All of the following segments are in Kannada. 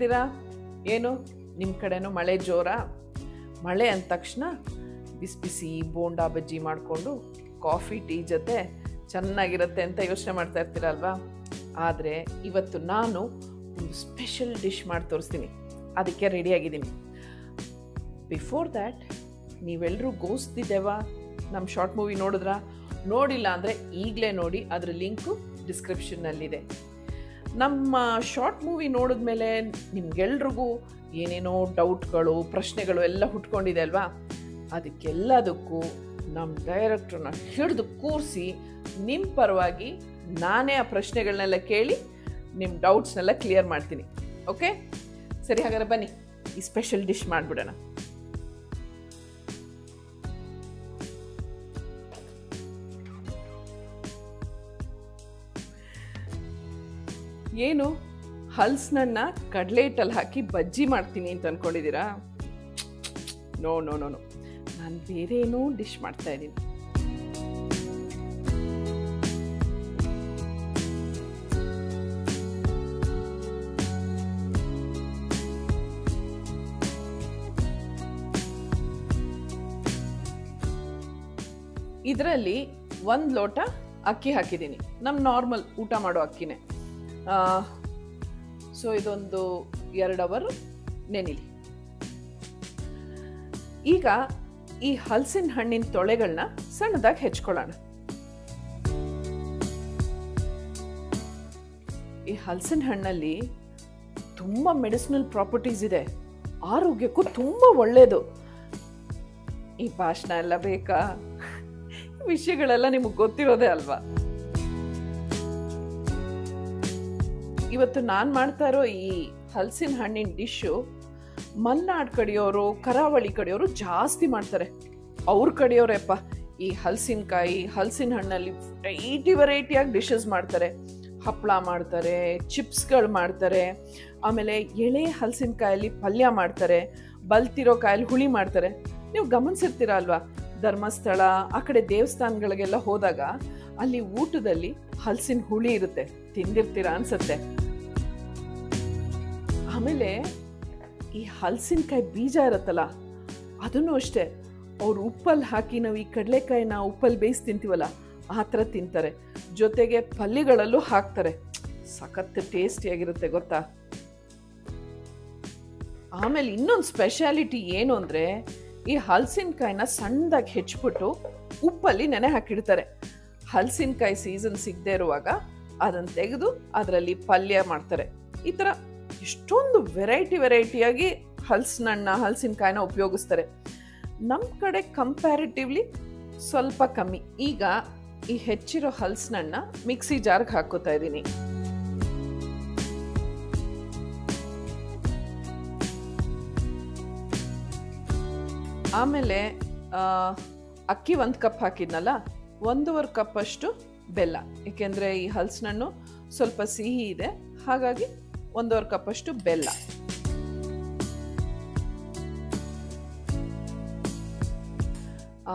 ಹೇಗಿದ್ದೀರಾ? ಏನು ನಿಮ್ಮ ಕಡೆನೂ ಮಳೆ ಜೋರಾ? ಮಳೆ ಅಂದ ತಕ್ಷಣ ಬಿಸಿ ಬಿಸಿ ಬೋಂಡಾ ಬಜ್ಜಿ ಮಾಡಿಕೊಂಡು ಕಾಫಿ ಟೀ ಜೊತೆ ಚೆನ್ನಾಗಿರುತ್ತೆ ಅಂತ ಯೋಚನೆ ಮಾಡ್ತಾ ಇರ್ತೀರಲ್ವಾ? ಆದರೆ ಇವತ್ತು ನಾನು ಒಂದು ಸ್ಪೆಷಲ್ ಡಿಶ್ ಮಾಡಿ ತೋರಿಸ್ತೀನಿ. ಅದಕ್ಕೆ ರೆಡಿಯಾಗಿದ್ದೀನಿ. ಬಿಫೋರ್ ದ್ಯಾಟ್ ನೀವೆಲ್ಲರೂ ಗೋಸ್ಟ್ ದಿ ದೆವ್ವ ನಮ್ಮ ಶಾರ್ಟ್ ಮೂವಿ ನೋಡಿದ್ರಾ? ನೋಡಿಲ್ಲ ಅಂದರೆ ಈಗಲೇ ನೋಡಿ, ಅದರ ಲಿಂಕು ಡಿಸ್ಕ್ರಿಪ್ಷನ್ನಲ್ಲಿದೆ. ನಮ್ಮ ಶಾರ್ಟ್ ಮೂವಿ ನೋಡಿದ್ಮೇಲೆ ನಿಮ್ಗೆಲ್ರಿಗೂ ಏನೇನೋ ಡೌಟ್ಗಳು, ಪ್ರಶ್ನೆಗಳು ಎಲ್ಲ ಹುಟ್ಕೊಂಡಿದೆ ಅಲ್ವಾ? ಅದಕ್ಕೆಲ್ಲದಕ್ಕೂ ನಮ್ಮ ಡೈರೆಕ್ಟ್ರನ್ನ ಹಿಡಿದು ಕೂರಿಸಿ ನಿಮ್ಮ ಪರವಾಗಿ ನಾನೇ ಆ ಪ್ರಶ್ನೆಗಳನ್ನೆಲ್ಲ ಕೇಳಿ ನಿಮ್ಮ ಡೌಟ್ಸ್ನೆಲ್ಲ ಕ್ಲಿಯರ್ ಮಾಡ್ತೀನಿ. ಓಕೆ, ಸರಿ, ಹಾಗಾದ್ರೆ ಬನ್ನಿ ಈ ಸ್ಪೆಷಲ್ ಡಿಶ್ ಮಾಡಿಬಿಡೋಣ. ಏನು ಹಲ್ಸನ್ನ ಕಡಲೆ ಹಿಟ್ಟಲ್ಲಿ ಹಾಕಿ ಬಜ್ಜಿ ಮಾಡ್ತೀನಿ ಅಂತ ಅಂದ್ಕೊಂಡಿದ್ದೀರಾ? ನೋ ನೋ ನೋ ನೋ, ನಾನು ಬೇರೆ ಏನೋ ಡಿಶ್ ಮಾಡ್ತಾ ಇದ್ದೀನಿ. ಇದರಲ್ಲಿ 1 ಲೋಟ ಅಕ್ಕಿ ಹಾಕಿದ್ದೀನಿ. ನಮ್ಮ ನಾರ್ಮಲ್ ಊಟ ಮಾಡೋ ಅಕ್ಕಿನೇ. ಸೊ ಇದೊಂದು 2 ಅವರ್ ನೆನಿಲಿ. ಈಗ ಈ ಹಲಸಿನ ಹಣ್ಣಿನ ತೊಳೆಗಳನ್ನ ಸಣ್ಣದಾಗಿ ಹೆಚ್ಕೊಳ್ಳೋಣ. ಈ ಹಲಸಿನ ಹಣ್ಣಲ್ಲಿ ತುಂಬ ಮೆಡಿಸಿನಲ್ ಪ್ರಾಪರ್ಟೀಸ್ ಇದೆ, ಆರೋಗ್ಯಕ್ಕೂ ತುಂಬ ಒಳ್ಳೆಯದು. ಈ ಭಾಷಣ ಎಲ್ಲ ಬೇಕಾ? ವಿಷಯಗಳೆಲ್ಲ ನಿಮಗೆ ಗೊತ್ತಿರೋದೇ ಅಲ್ವಾ? ಇವತ್ತು ನಾನು ಮಾಡ್ತಾ ಇರೋ ಈ ಹಲಸಿನ ಹಣ್ಣಿನ ಡಿಶ್ಶು ಮಲೆನಾಡು ಕಡೆಯವರು, ಕರಾವಳಿ ಕಡೆಯವರು ಜಾಸ್ತಿ ಮಾಡ್ತಾರೆ. ಅವ್ರ ಕಡೆಯವರಪ್ಪ ಈ ಹಲಸಿನ ಹಣ್ಣಲ್ಲಿ ವೆರೈಟಿಯಾಗಿ ಡಿಶಸ್ ಮಾಡ್ತಾರೆ. ಹಪ್ಪಳ ಮಾಡ್ತಾರೆ, ಚಿಪ್ಸ್ಗಳು ಮಾಡ್ತಾರೆ, ಆಮೇಲೆ ಎಳೆ ಹಲಸಿನಕಾಯಲ್ಲಿ ಪಲ್ಯ ಮಾಡ್ತಾರೆ, ಬಲ್ತಿರೋ ಕಾಯಲ್ಲಿ ಹುಳಿ ಮಾಡ್ತಾರೆ. ನೀವು ಗಮನಿಸಿರ್ತೀರ ಅಲ್ವಾ? ಧರ್ಮಸ್ಥಳ ಆ ಕಡೆ ದೇವಸ್ಥಾನಗಳಿಗೆಲ್ಲ ಹೋದಾಗ ಅಲ್ಲಿ ಊಟದಲ್ಲಿ ಹಲಸಿನ ಹುಳಿ ಇರುತ್ತೆ, ತಿಂದಿರ್ತೀರಾ ಅನ್ಸತ್ತೆ. ಆಮೇಲೆ ಈ ಹಲಸಿನಕಾಯಿ ಬೀಜ ಇರುತ್ತಲ್ಲ, ಅದನ್ನು ಅಷ್ಟೇ ಅವ್ರು ಉಪ್ಪಲ್ಲಿ ಹಾಕಿ, ನಾವು ಈ ಕಡಲೆಕಾಯಿನ ಉಪ್ಪಲ್ಲಿ ಬೇಯಿಸಿ ತಿಂತೀವಲ್ಲ, ಆ ಥರ ತಿಂತಾರೆ. ಜೊತೆಗೆ ಪಲ್ಯಗಳಲ್ಲೂ ಹಾಕ್ತಾರೆ. ಸಖತ್ ಟೇಸ್ಟಿಯಾಗಿರುತ್ತೆ ಗೊತ್ತಾ? ಆಮೇಲೆ ಇನ್ನೊಂದು ಸ್ಪೆಷಾಲಿಟಿ ಏನು ಅಂದರೆ, ಈ ಹಲಸಿನಕಾಯಿನ ಸಣ್ಣದಾಗಿ ಹೆಚ್ಚಿಬಿಟ್ಟು ಉಪ್ಪಲ್ಲಿ ನೆನೆ ಹಾಕಿಡ್ತಾರೆ. ಹಲಸಿನಕಾಯಿ ಸೀಸನ್ ಸಿಗದೆ ಇರುವಾಗ ಅದನ್ನು ತೆಗೆದು ಅದರಲ್ಲಿ ಪಲ್ಯ ಮಾಡ್ತಾರೆ. ಈ ಥರ ಎಷ್ಟೊಂದು ವೆರೈಟಿಯಾಗಿ ಹಲಸಿನಕಾಯಿನ ಉಪಯೋಗಿಸ್ತಾರೆ. ನಮ್ಮ ಕಡೆ ಕಂಪ್ಯಾರಿಟಿವ್ಲಿ ಸ್ವಲ್ಪ ಕಮ್ಮಿ. ಈಗ ಈ ಹೆಚ್ಚಿರೋ ಹಲಸಿನನ್ನ ಮಿಕ್ಸಿ ಜಾರ್ಗೆ ಹಾಕೋತಾ ಇದ್ದೀನಿ. ಆಮೇಲೆ ಅಕ್ಕಿ 1 ಕಪ್ ಹಾಕಿದ್ನಲ್ಲ, 1.5 ಕಪ್ ಅಷ್ಟು ಬೆಲ್ಲ. ಏಕೆಂದರೆ ಈ ಹಲಸಿನಣ್ಣು ಸ್ವಲ್ಪ ಸಿಹಿ ಇದೆ, ಹಾಗಾಗಿ 1.5 ಕಪ್ ಅಷ್ಟು ಬೆಲ್ಲ.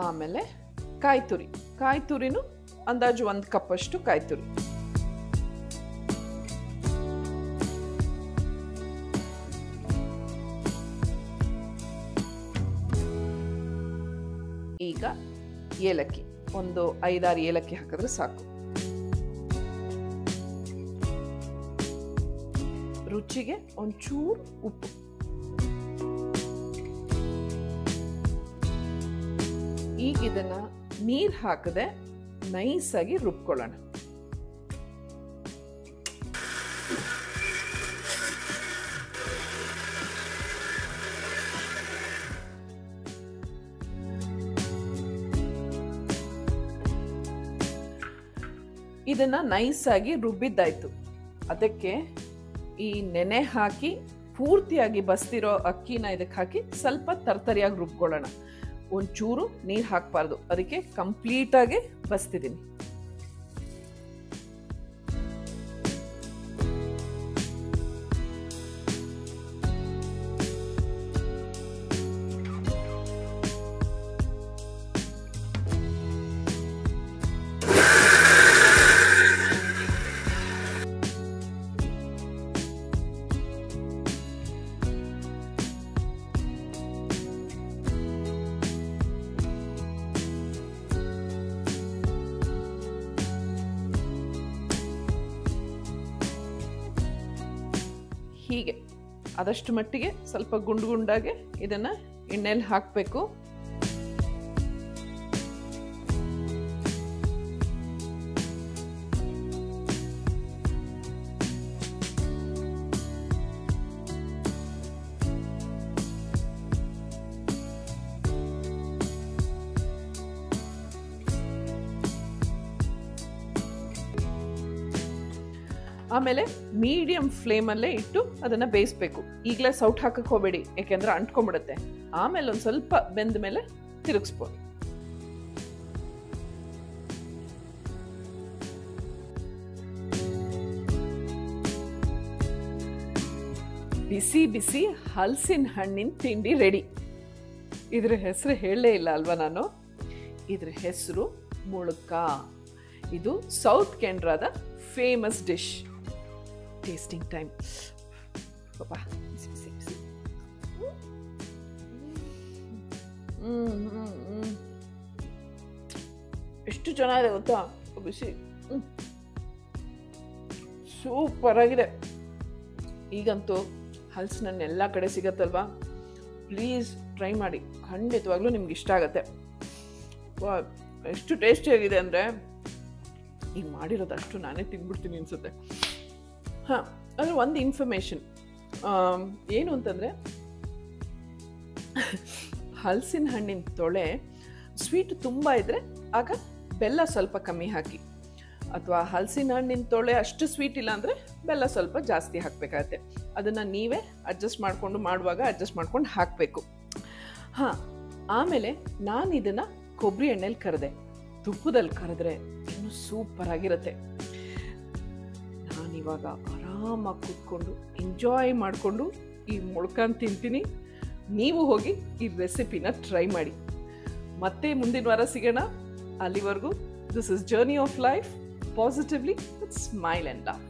ಆಮೇಲೆ ಕಾಯಿ ತುರಿನೂ ಅಂದಾಜು 1 ಕಪ್ ಅಷ್ಟು ಕಾಯಿ ತುರಿ. ಈಗ ಏಲಕ್ಕಿ, ಒಂದು 5-6 ಏಲಕ್ಕಿ ಹಾಕಿದ್ರೆ ಸಾಕು. ರುಚಿಗೆ ಒಂಚೂರು ಉಪ್ಪು. ಈಗ ಇದನ್ನ ನೀರು ಹಾಕದೆ ನೈಸಾಗಿ ರುಬ್ಕೊಳ್ಳೋಣ. ಇದನ್ನ ನೈಸಾಗಿ ರುಬ್ಬಿದ್ದಾಯ್ತು. ಅದಕ್ಕೆ ಈ ನೆನೆ ಹಾಕಿ ಪೂರ್ತಿಯಾಗಿ ಬಸ್ತಿರೋ ಅಕ್ಕಿನ ಇದಕ್ಕೆ ಹಾಕಿ ಸ್ವಲ್ಪ ತರ್ತರಿಯಾಗಿ ರುಬ್ಕೊಳ್ಳೋಣ. ಒಂಚೂರು ನೀರು ಹಾಕಬಾರ್ದು, ಅದಕ್ಕೆ ಕಂಪ್ಲೀಟಾಗಿ ಬಸ್ತಿದ್ದೀನಿ. ಆದಷ್ಟು ಮಟ್ಟಿಗೆ ಸ್ವಲ್ಪ ಗುಂಡು ಗುಂಡಾಗೆ ಇದನ್ನು ಎಣ್ಣೆಯಲ್ಲಿ ಹಾಕಬೇಕು. ಆಮೇಲೆ ಮೀಡಿಯಂ ಫ್ಲೇಮಲ್ಲೇ ಇಟ್ಟು ಅದನ್ನು ಬೇಯಿಸ್ಬೇಕು. ಈಗಲೇ ಸೌಟ್ ಹಾಕಕ್ಕೆ ಹೋಗಬೇಡಿ, ಯಾಕೆಂದ್ರೆ ಅಂಟ್ಕೊಂಡ್ಬಿಡುತ್ತೆ. ಆಮೇಲೆ ಒಂದು ಸ್ವಲ್ಪ ಬೆಂದ ಮೇಲೆ ತಿರುಗಿಸ್ಬೋದು. ಬಿಸಿ ಬಿಸಿ ಹಲಸಿನ ಹಣ್ಣಿನ ತಿಂಡಿ ರೆಡಿ. ಇದ್ರ ಹೆಸರು ಹೇಳಲೇ ಇಲ್ಲ ಅಲ್ವಾ ನಾನು. ಇದ್ರ ಹೆಸರು ಮುಳುಕ. ಇದು ಸೌತ್ ಕೆನರಾದ ಫೇಮಸ್ ಡಿಶ್. Tasting time. ಪಾಪಾ ಬಿಸಿ ಬಿಸಿ ಬಿಸಿ. ಎಷ್ಟು ಚೆನ್ನಾಗಿದೆ ಗೊತ್ತಾ ಬಿಸಿ. ಸೂಪರ್ ಆಗಿದೆ. ಈಗಂತೂ ಹಲಸಿನ ಹಣ್ಣು ಎಲ್ಲ ಕಡೆ ಸಿಗತ್ತಲ್ವಾ, ಪ್ಲೀಸ್ ಟ್ರೈ ಮಾಡಿ, ಖಂಡಿತವಾಗ್ಲೂ ನಿಮ್ಗೆ ಇಷ್ಟ ಆಗುತ್ತೆ. ಎಷ್ಟು ಟೇಸ್ಟಿಯಾಗಿದೆ ಅಂದರೆ ಈಗ ಮಾಡಿರೋದಷ್ಟು ನಾನೇ ತಿಂದ್ಬಿಡ್ತೀನಿ ಅನಿಸುತ್ತೆ. ಹಾಂ, ಅಂದರೆ ಒಂದು ಇನ್ಫಾರ್ಮೇಷನ್ ಏನು ಅಂತಂದರೆ, ಹಲಸಿನ ಹಣ್ಣಿನ ತೊಳೆ ಸ್ವೀಟ್ ತುಂಬ ಇದ್ದರೆ ಆಗ ಬೆಲ್ಲ ಸ್ವಲ್ಪ ಕಮ್ಮಿ ಹಾಕಿ, ಅಥವಾ ಹಲಸಿನ ಹಣ್ಣಿನ ತೊಳೆ ಅಷ್ಟು ಸ್ವೀಟ್ ಇಲ್ಲ ಅಂದರೆ ಬೆಲ್ಲ ಸ್ವಲ್ಪ ಜಾಸ್ತಿ ಹಾಕಬೇಕಾಗತ್ತೆ. ಅದನ್ನು ನೀವೇ ಅಡ್ಜಸ್ಟ್ ಮಾಡಿಕೊಂಡು ಮಾಡುವಾಗ ಅಡ್ಜಸ್ಟ್ ಮಾಡ್ಕೊಂಡು ಹಾಕಬೇಕು. ಹಾಂ, ಆಮೇಲೆ ನಾನು ಇದನ್ನು ಕೊಬ್ಬರಿ ಎಣ್ಣೆಲಿ ಕರೆದೆ. ತುಪ್ಪದಲ್ಲಿ ಕರೆದ್ರೆ ಇನ್ನೂ ಸೂಪರಾಗಿರುತ್ತೆ. ನಾನಿವಾಗ ಆರಾಮಾಗಿ ಕೂತ್ಕೊಂಡು ಎಂಜಾಯ್ ಮಾಡಿಕೊಂಡು ಈ ಮುಳ್ಕನ್ ತಿಂತೀನಿ. ನೀವು ಹೋಗಿ ಈ ರೆಸಿಪಿನ ಟ್ರೈ ಮಾಡಿ. ಮತ್ತೆ ಮುಂದಿನ ವಾರ ಸಿಗೋಣ. ಅಲ್ಲಿವರೆಗೂ this is journey of life positively with smile and love.